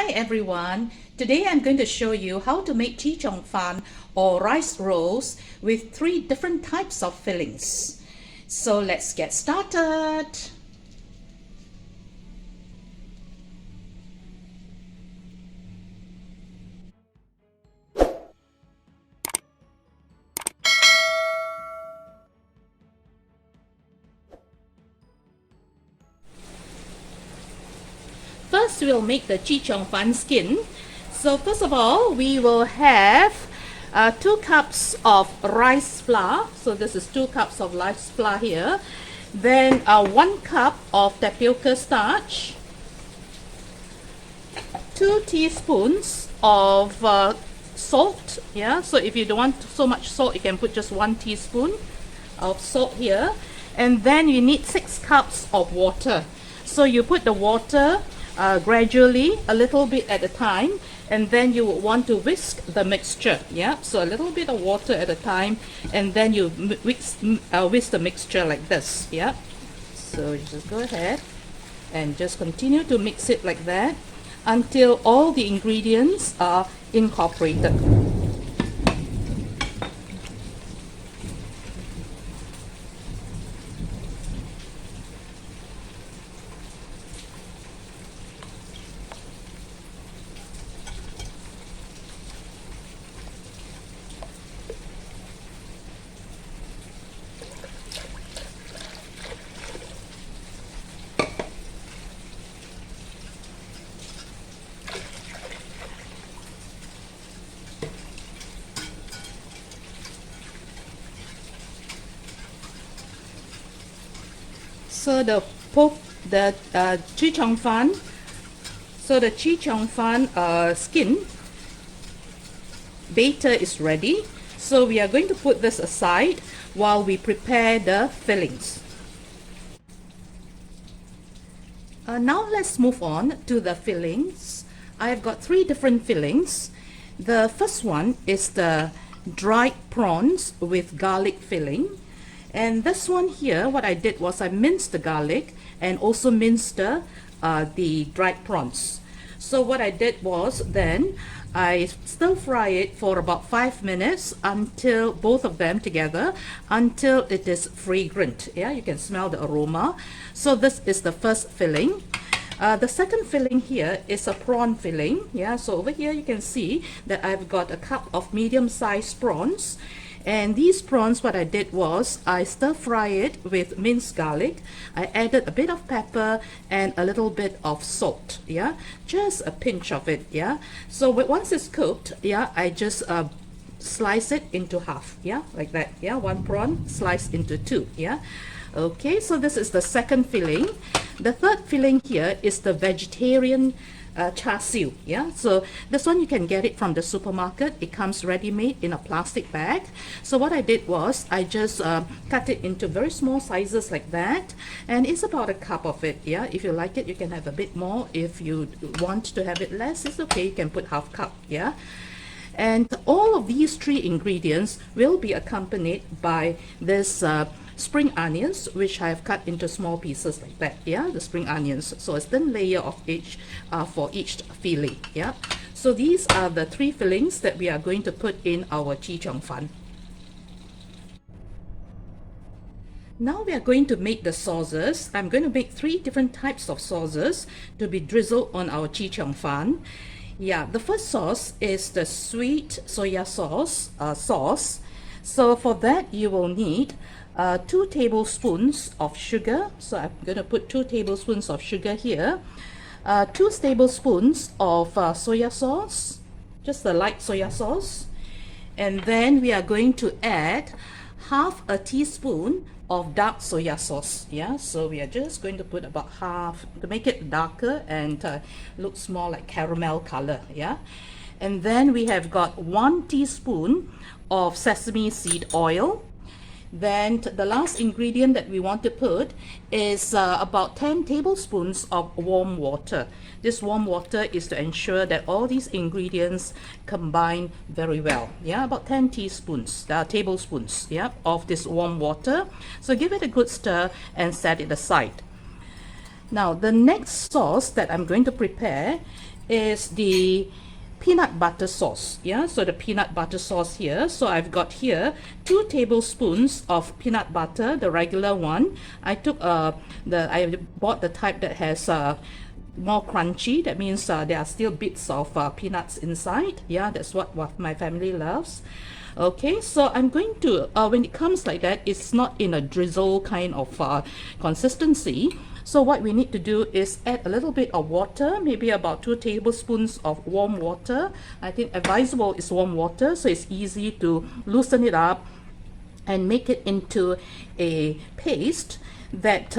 Hi everyone, today I'm going to show you how to make Chee Cheong Fun or rice rolls with 3 different types of fillings. So let's get started. First, we'll make the Chee Cheong Fun skin. So first of all, we will have 2 cups of rice flour. So this is 2 cups of rice flour here. Then 1 cup of tapioca starch. 2 teaspoons of salt. Yeah, so if you don't want so much salt, you can put just 1 teaspoon of salt here. And then you need 6 cups of water. So you put the water gradually, a little bit at a time, and then you want to whisk the mixture. Yeah, so a little bit of water at a time, and then you whisk the mixture like this. Yeah, so you just go ahead and just continue to mix it like that until all the ingredients are incorporated. So the Chee Cheong Fun, the Chee Cheong Fun skin batter is ready. So we are going to put this aside while we prepare the fillings. Now let's move on to the fillings. I've got 3 different fillings. The first one is the dried prawns with garlic filling. And this one here, what I did was I minced the garlic and also minced the dried prawns. So what I did was then I stir fry it for about 5 minutes until both of them together, until it is fragrant. Yeah, you can smell the aroma. So this is the first filling. The second filling here is a prawn filling. Yeah, so over here you can see that I've got a cup of medium-sized prawns. And these prawns, what I did was I stir fry it with minced garlic. I added a bit of pepper and a little bit of salt. Yeah, just a pinch of it. Yeah, so once it's cooked, yeah, I just slice it into half. Yeah, like that. Yeah, 1 prawn sliced into 2. Yeah. Okay, so this is the second filling. The third filling here is the vegetarian char siu. Yeah, so this one you can get it from the supermarket. It comes ready-made in a plastic bag. So what I did was I just cut it into very small sizes like that, and it's about a cup of it. Yeah, if you like it, you can have a bit more. If you want to have it less, it's okay, you can put half cup. Yeah, and all of these 3 ingredients will be accompanied by this spring onions, which I have cut into small pieces like that. Yeah, the spring onions, so a thin layer of each for each filling. Yeah, so these are the 3 fillings that we are going to put in our Chee Cheong Fun. Now we are going to make the sauces. I'm going to make 3 different types of sauces to be drizzled on our Chee Cheong Fun. Yeah, the first sauce is the sweet soya sauce. So for that you will need 2 tablespoons of sugar. So I'm going to put 2 tablespoons of sugar here. 2 tablespoons of soya sauce, just the light soya sauce. And then we are going to add half a teaspoon of dark soya sauce. Yeah, so we are just going to put about half to make it darker and looks more like caramel color. Yeah, and then we have got 1 teaspoon of sesame seed oil. Then the last ingredient that we want to put is about 10 tablespoons of warm water. This warm water is to ensure that all these ingredients combine very well. Yeah, about 10 tablespoons, yeah, of this warm water. So give it a good stir and set it aside. Now the next sauce that I'm going to prepare is the peanut butter sauce. Yeah, so the peanut butter sauce here. So I've got here 2 tablespoons of peanut butter, the regular one. I bought the type that has more crunchy. That means there are still bits of peanuts inside. Yeah, that's what my family loves. Okay, so I'm going to, when it comes like that, it's not in a drizzle kind of consistency. So what we need to do is add a little bit of water, maybe about 2 tablespoons of warm water. I think advisable is warm water, so it's easy to loosen it up and make it into a paste that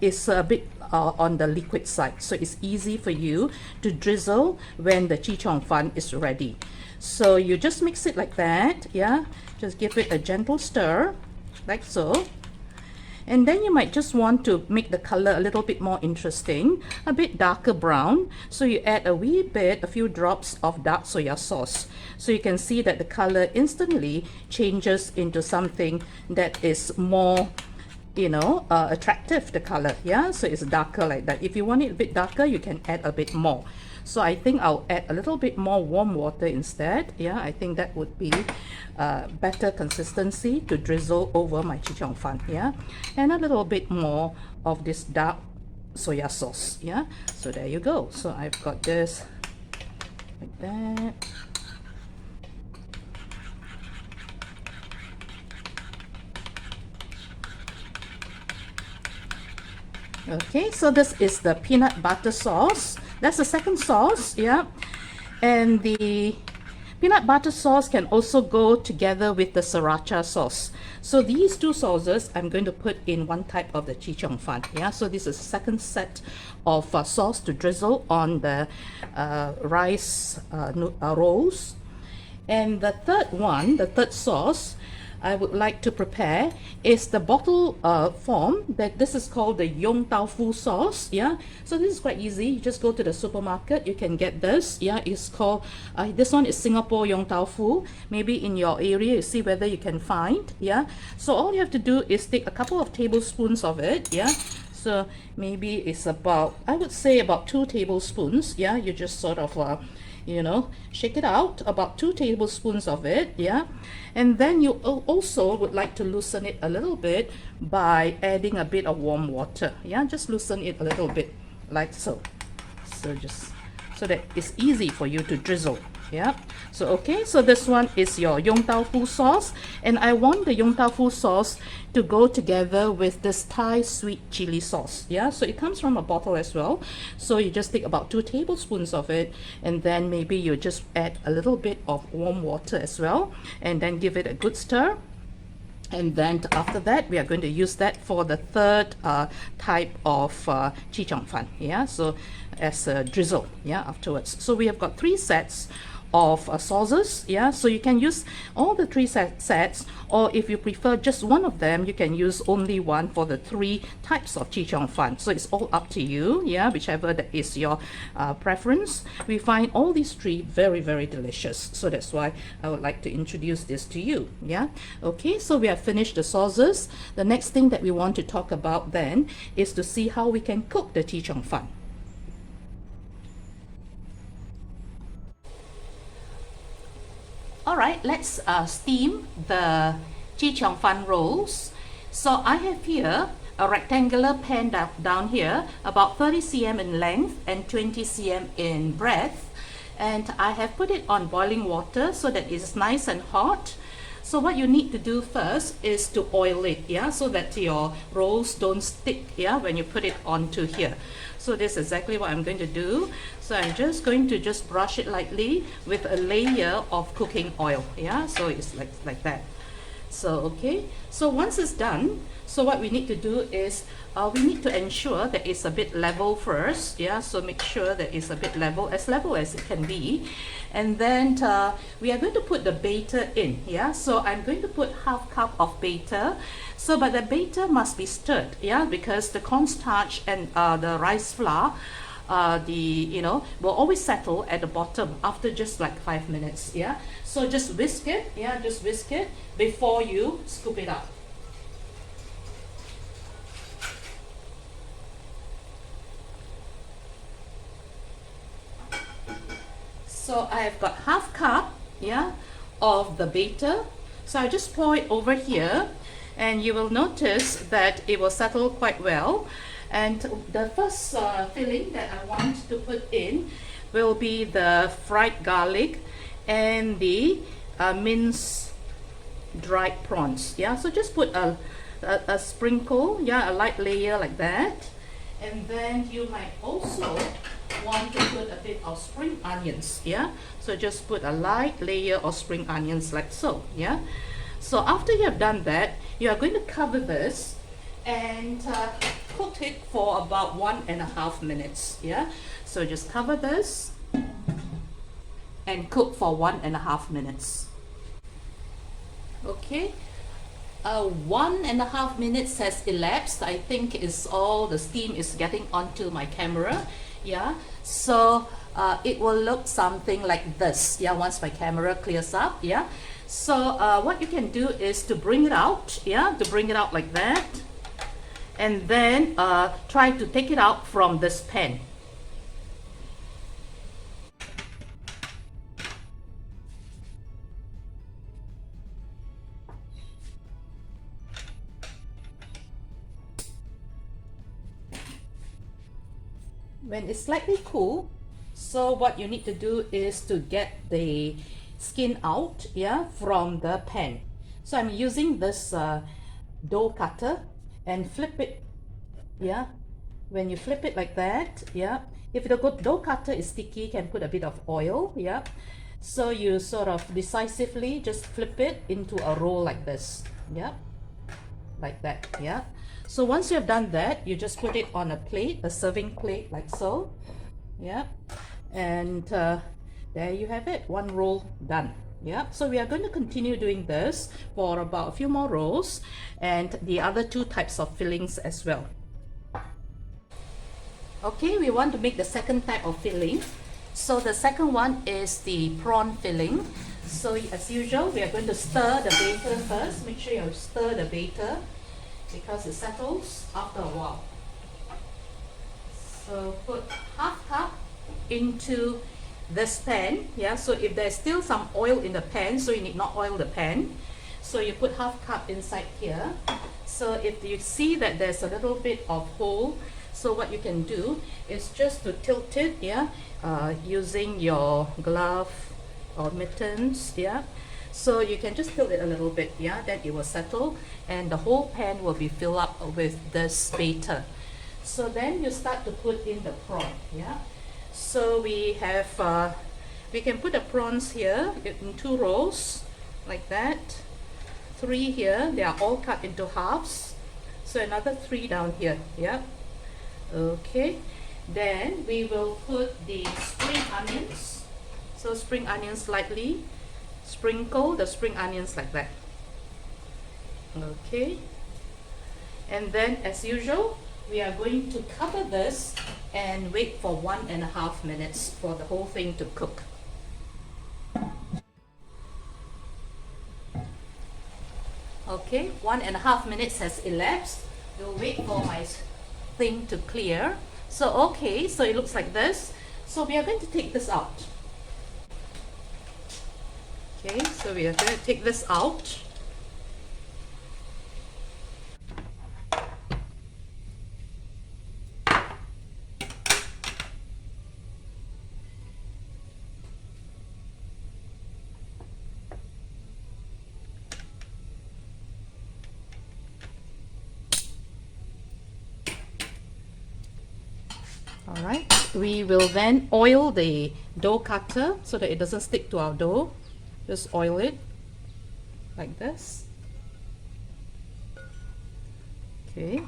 is a bit on the liquid side. So it's easy for you to drizzle when the Chee Cheong Fun is ready. So you just mix it like that, yeah? Just give it a gentle stir, like so. And then you might just want to make the color a little bit more interesting, a bit darker brown. So you add a few drops of dark soya sauce. So you can see that the color instantly changes into something that is more, you know, attractive, the color, yeah? So it's darker like that. If you want it a bit darker, you can add a bit more. So I think I'll add a little bit more warm water instead. Yeah, I think that would be better consistency to drizzle over my Chee Cheong Fun. Yeah, and a little bit more of this dark soya sauce. Yeah, so there you go. So I've got this like that. Okay, so this is the peanut butter sauce. That's the second sauce, yeah. And the peanut butter sauce can also go together with the sriracha sauce. So these 2 sauces I'm going to put in one type of the Chee Cheong Fun, yeah. So this is the second set of sauce to drizzle on the rice rolls. And the third one, the third sauce I would like to prepare is the bottle form. That this is called the Yong Tau Fu sauce. Yeah, so this is quite easy. You just go to the supermarket, you can get this. Yeah, it's called this one is Singapore Yong Tau Fu. Maybe in your area you see whether you can find. Yeah, so all you have to do is take a couple of tablespoons of it. Yeah, so maybe it's about, I would say about 2 tablespoons. Yeah, you just sort of you know, shake it out, about 2 tablespoons of it, yeah. And then you also would like to loosen it a little bit by adding a bit of warm water, yeah. Just loosen it a little bit like so. So just so that it's easy for you to drizzle. Yeah, so okay, so this one is your Yong Tau Fu sauce, and I want the Yong Tau Fu sauce to go together with this Thai sweet chili sauce. Yeah, so it comes from a bottle as well. So you just take about 2 tablespoons of it, and then maybe you just add a little bit of warm water as well, and then give it a good stir. And then after that, we are going to use that for the third type of Chee Cheong Fun. Yeah, so as a drizzle, yeah, afterwards. So we have got 3 sets of sauces, yeah, so you can use all the 3 sets, or if you prefer just one of them, you can use only one for the 3 types of Chee Cheong Fun. So it's all up to you, yeah, whichever that is your preference. We find all these 3 very, very delicious, so that's why I would like to introduce this to you. Yeah, okay, so we have finished the sauces. The next thing that we want to talk about then is to see how we can cook the Chee Cheong Fun. Alright, let's steam the Chee Cheong Fun rolls. So I have here a rectangular pan down here, about 30 cm in length and 20 cm in breadth. And I have put it on boiling water so that it's nice and hot. So what you need to do first is to oil it, yeah, so that your rolls don't stick, yeah, when you put it onto here. So this is exactly what I'm going to do. So I'm just going to just brush it lightly with a layer of cooking oil, yeah, so it's like that. So okay, so once it's done, so what we need to do is we need to ensure that it's a bit level first, yeah, so make sure that it's a bit level as it can be. And then we are going to put the batter in, yeah, so I'm going to put half cup of batter. So but the batter must be stirred, yeah, because the cornstarch and the rice flour will always settle at the bottom after just like 5 minutes, yeah. So just whisk it, yeah, just whisk it before you scoop it up. So I have got half cup, yeah, of the batter. So I just pour it over here, and you will notice that it will settle quite well. And the first filling that I want to put in will be the fried garlic and the minced dried prawns. Yeah, so just put a sprinkle, yeah, a light layer like that. And then you might also want to put a bit of spring onions. Yeah, so just put a light layer of spring onions like so. Yeah, so after you have done that, you are going to cover this and cook it for about 1.5 minutes. Yeah, so just cover this and cook for 1.5 minutes. Okay, 1.5 minutes has elapsed. I think it's all the steam is getting onto my camera. Yeah, so it will look something like this. Yeah, once my camera clears up. Yeah, so what you can do is to bring it out. Yeah, to bring it out like that, and then try to take it out from this pan. When it's slightly cool, so what you need to do is to get the skin out, yeah, from the pan. So I'm using this dough cutter and flip it, yeah. When you flip it like that, yeah, if the dough cutter is sticky, you can put a bit of oil, yeah. So you sort of decisively just flip it into a roll like this, yeah, like that, yeah. So once you have done that, you just put it on a plate, a serving plate like so, yeah, and there you have it, one roll done. Yeah, so we are going to continue doing this for about a few more rolls and the other two types of fillings as well. Okay, we want to make the second type of filling. So the second one is the prawn filling. So as usual, we are going to stir the batter first. Make sure you stir the batter because it settles after a while. So put half cup into this pan. Yeah, so if there's still some oil in the pan, so you need not oil the pan. So you put half cup inside here. So if you see that there's a little bit of hole, so what you can do is just to tilt it, yeah, using your glove or mittens, yeah. So you can just tilt it a little bit, yeah, then it will settle and the whole pan will be filled up with this batter. So then you start to put in the prawn, yeah. So we have, we can put the prawns here in 2 rows, like that. 3 here, they are all cut into halves. So another 3 down here, yeah. Okay, then we will put the spring onions. So spring onions lightly. Sprinkle the spring onions like that. Okay, and then as usual, we are going to cover this and wait for 1.5 minutes for the whole thing to cook. Okay, 1.5 minutes has elapsed. We'll wait for my thing to clear. So okay, so it looks like this. So we are going to take this out. Okay, so we are going to take this out. All right, we will then oil the dough cutter so that it doesn't stick to our dough. Just oil it like this. Okay,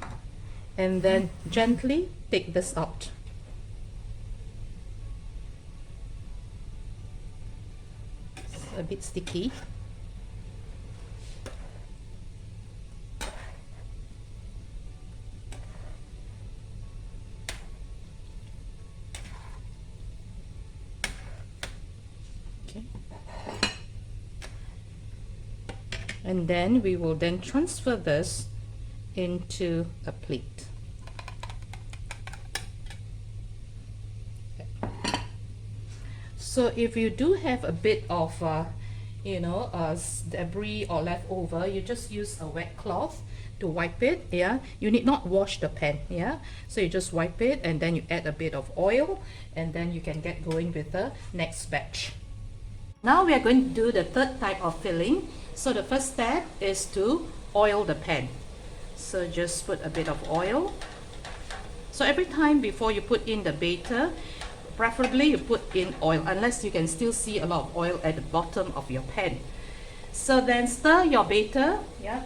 and then gently take this out. It's a bit sticky. And then we will then transfer this into a plate. So if you do have a bit of debris or leftover, you just use a wet cloth to wipe it. Yeah, you need not wash the pan. Yeah, so you just wipe it and then you add a bit of oil, and then you can get going with the next batch. Now we are going to do the third type of filling. So the first step is to oil the pan. So just put a bit of oil. So every time before you put in the batter, preferably you put in oil, unless you can still see a lot of oil at the bottom of your pan. So then stir your batter. Yeah.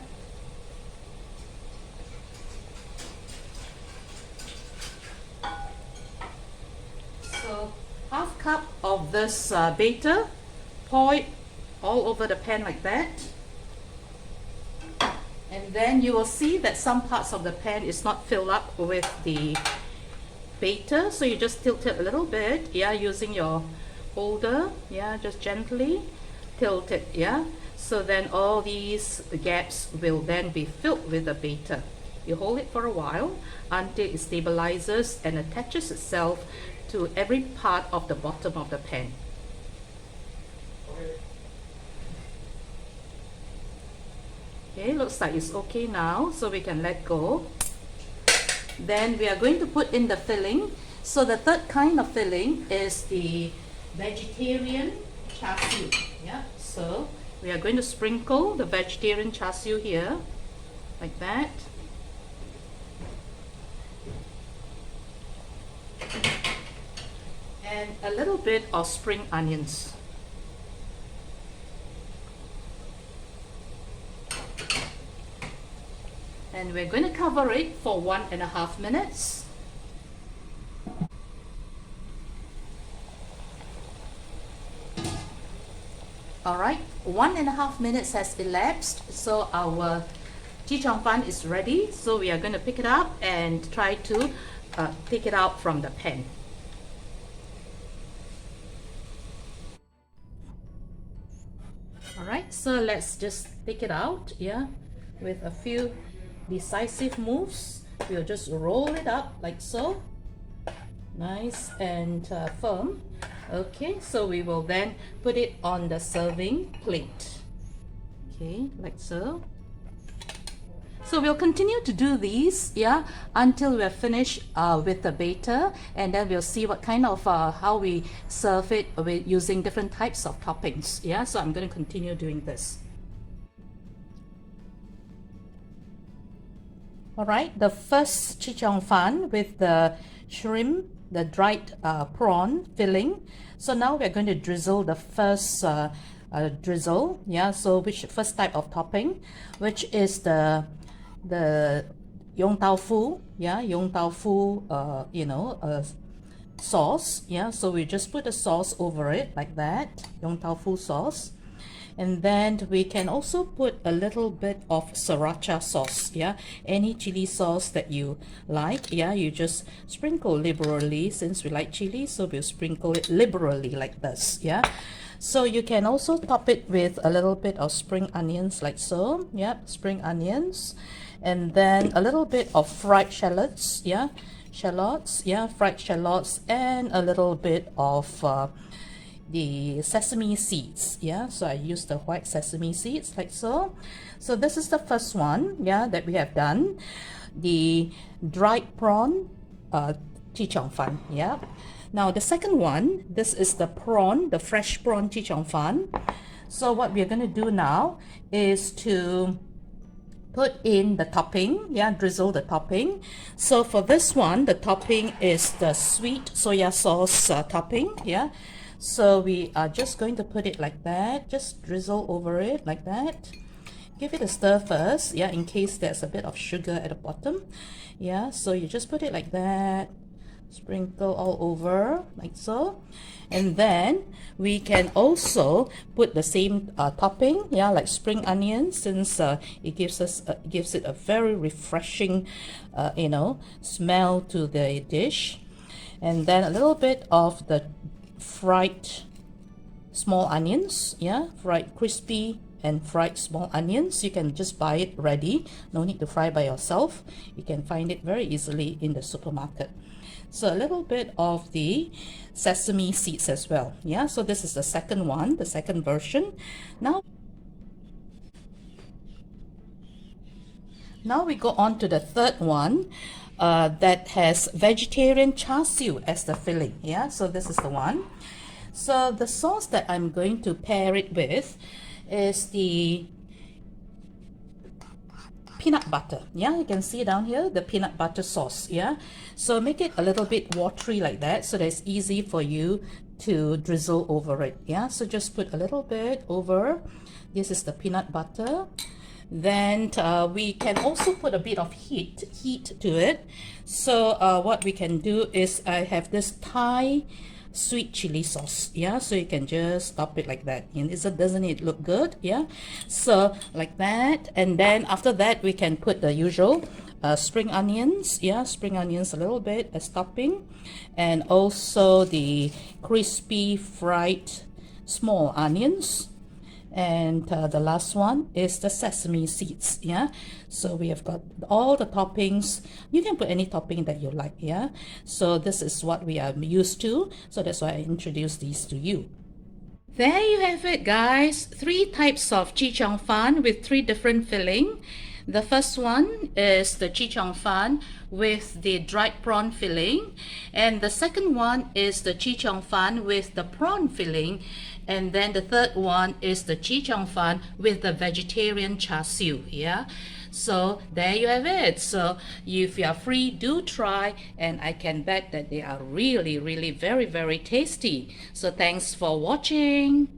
So half cup of this batter, pour it all over the pan like that. And then you will see that some parts of the pan is not filled up with the batter, so you just tilt it a little bit, yeah, using your holder, yeah, just gently tilt it, yeah, so then all these gaps will then be filled with the batter. You hold it for a while until it stabilizes and attaches itself to every part of the bottom of the pan. Okay, looks like it's okay now, so we can let go. Then we are going to put in the filling. So the third kind of filling is the vegetarian char siu. Yeah, so we are going to sprinkle the vegetarian char siu here, like that. And a little bit of spring onions. And we're going to cover it for 1.5 minutes. Alright, 1.5 minutes has elapsed, so our Chee Cheong Fun is ready. So we are going to pick it up and try to take it out from the pan. Alright, so let's just take it out, yeah, with a few decisive moves. We'll just roll it up like so, nice and firm. Okay, so we will then put it on the serving plate. Okay, like so. So we'll continue to do these, yeah, until we're finished with the batter, and then we'll see what kind of how we serve it with using different types of toppings. Yeah, so I'm going to continue doing this. Alright, the first Chee Cheong Fun with the shrimp, the dried prawn filling. So now we're going to drizzle the first drizzle, yeah, so which first type of topping, which is the yong tau fu, yeah, yong tau fu, sauce, yeah, so we just put the sauce over it like that, yong tau fu sauce. And then we can also put a little bit of sriracha sauce, yeah, any chili sauce that you like, yeah, you just sprinkle liberally, since we like chili, so we'll sprinkle it liberally like this, yeah. So you can also top it with a little bit of spring onions like so, yeah, spring onions, and then a little bit of fried shallots, yeah, fried shallots, and a little bit of the sesame seeds, yeah, so I use the white sesame seeds like so. So this is the first one, yeah, that we have done, the dried prawn Chee Cheong Fun, yeah. Now the second one, this is the prawn, the fresh prawn Chee Cheong Fun. So what we're going to do now is to put in the topping, yeah, drizzle the topping. So for this one, the topping is the sweet soya sauce topping, yeah. So we are just going to put it like that, just drizzle over it like that. Give it a stir first, yeah, in case there's a bit of sugar at the bottom, yeah. So you just put it like that, sprinkle all over like so. And then we can also put the same topping, yeah, like spring onions, since it gives it a very refreshing smell to the dish. And then a little bit of the fried small onions, yeah, fried crispy and fried small onions. You can just buy it ready, no need to fry by yourself. You can find it very easily in the supermarket. So a little bit of the sesame seeds as well. Yeah, so this is the second one, the second version. Now we go on to the third one that has vegetarian char siu as the filling. Yeah, so this is the one. So the sauce that I'm going to pair it with is the peanut butter. Yeah, you can see down here the peanut butter sauce. Yeah, so make it a little bit watery like that so that it's easy for you to drizzle over it. Yeah, so just put a little bit over. This is the peanut butter. Then we can also put a bit of heat to it. So what we can do is I have this Thai sweet chili sauce. Yeah, so you can just stop it like that. And doesn't it look good? Yeah, so like that. And then after that we can put the usual spring onions. Yeah, spring onions a little bit as topping, and also the crispy fried small onions. And the last one is the sesame seeds. Yeah, so we have got all the toppings. You can put any topping that you like. Yeah, so this is what we are used to, so that's why I introduced these to you. There you have it, guys. 3 types of Chee Cheong Fun with 3 different filling. The first one is the Chee Cheong Fun with the dried prawn filling, and the second one is the Chee Cheong Fun with the prawn filling, and then the third one is the Chee Cheong Fun with the vegetarian char siu. Yeah, so there you have it. So if you are free, do try, and I can bet that they are really very tasty. So thanks for watching.